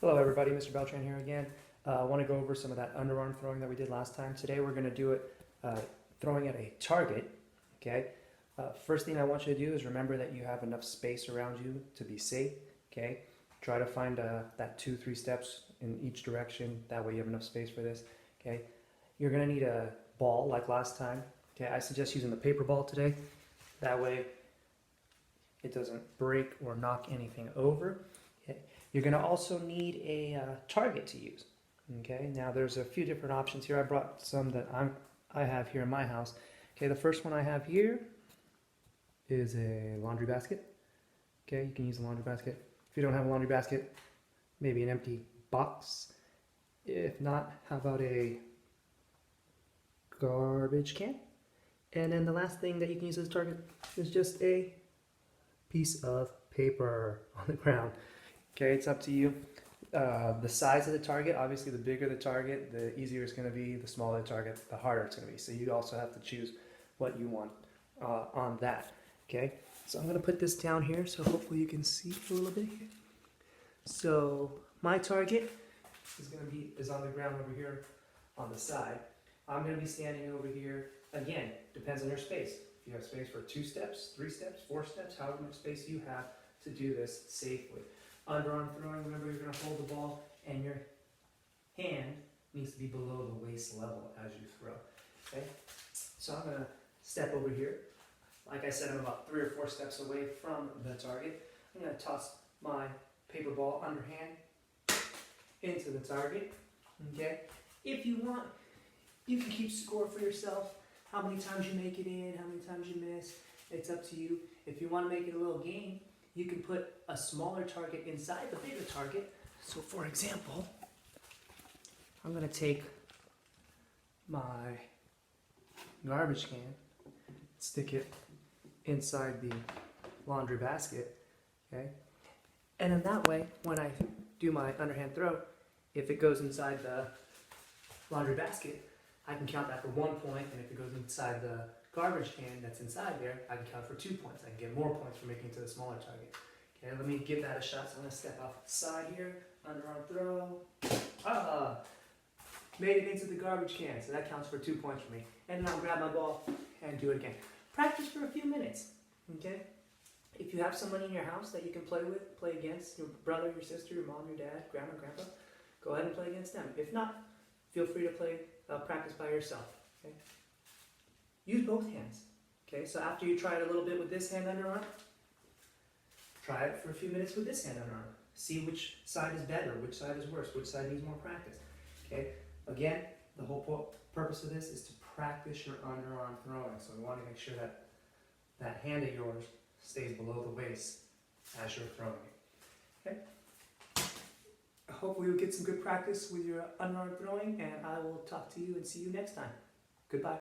Hello everybody, Mr. Beltran here again. I want to go over some of that underarm throwing that we did last time. Today we're going to do it throwing at a target, okay? First thing I want you to do is remember that you have enough space around you to be safe, okay? Try to find that 2-3 steps in each direction, that way you have enough space for this, okay? You're going to need a ball like last time, okay? I suggest using the paper ball today, that way it doesn't break or knock anything over. Okay. You're going to also need a target to use. Okay, now there's a few different options here. I brought some that I have here in my house. Okay, the first one I have here is a laundry basket. Okay, you can use a laundry basket. If you don't have a laundry basket, maybe an empty box. If not, how about a garbage can? And then the last thing that you can use as a target is just a piece of paper on the ground. Okay, it's up to you. The size of the target, obviously the bigger the target, the easier it's going to be. The smaller the target, the harder it's going to be. So you also have to choose what you want on that. Okay, so I'm going to put this down here so hopefully you can see a little bit here. So my target is on the ground over here on the side. I'm going to be standing over here. Again, depends on your space. If you have space for 2 steps, 3 steps, 4 steps, however much space you have to do this safely. Underarm throwing, remember you're going to hold the ball and your hand needs to be below the waist level as you throw. Okay? So I'm going to step over here. Like I said, I'm about 3 or 4 steps away from the target. I'm going to toss my paper ball underhand into the target. Okay? If you want, you can keep score for yourself. How many times you make it in, how many times you miss, it's up to you. If you want to make it a little game, you can put a smaller target inside the bigger target. So for example, I'm going to take my garbage can, stick it inside the laundry basket, okay? And in that way, when I do my underhand throw, if it goes inside the laundry basket, I can count that for 1 point, and if it goes inside the garbage can that's inside there, I can count for 2 points. I can get more points for making it to the smaller target. Okay, let me give that a shot. So I'm going to step off the side here, underarm throw. Made it into the garbage can, so that counts for 2 points for me. And then I'll grab my ball and do it again. Practice for a few minutes, okay? If you have someone in your house that you can play with, play against, your brother, your sister, your mom, your dad, grandma, grandpa, go ahead and play against them. If not, feel free to practice by yourself, okay? Use both hands, okay? So after you try it a little bit with this hand underarm, try it for a few minutes with this hand underarm. See which side is better, which side is worse, which side needs more practice, okay? Again, the whole purpose of this is to practice your underarm throwing. So we want to make sure that that hand of yours stays below the waist as you're throwing it, okay? Hopefully you'll get some good practice with your underarm throwing, and I will talk to you and see you next time. Goodbye.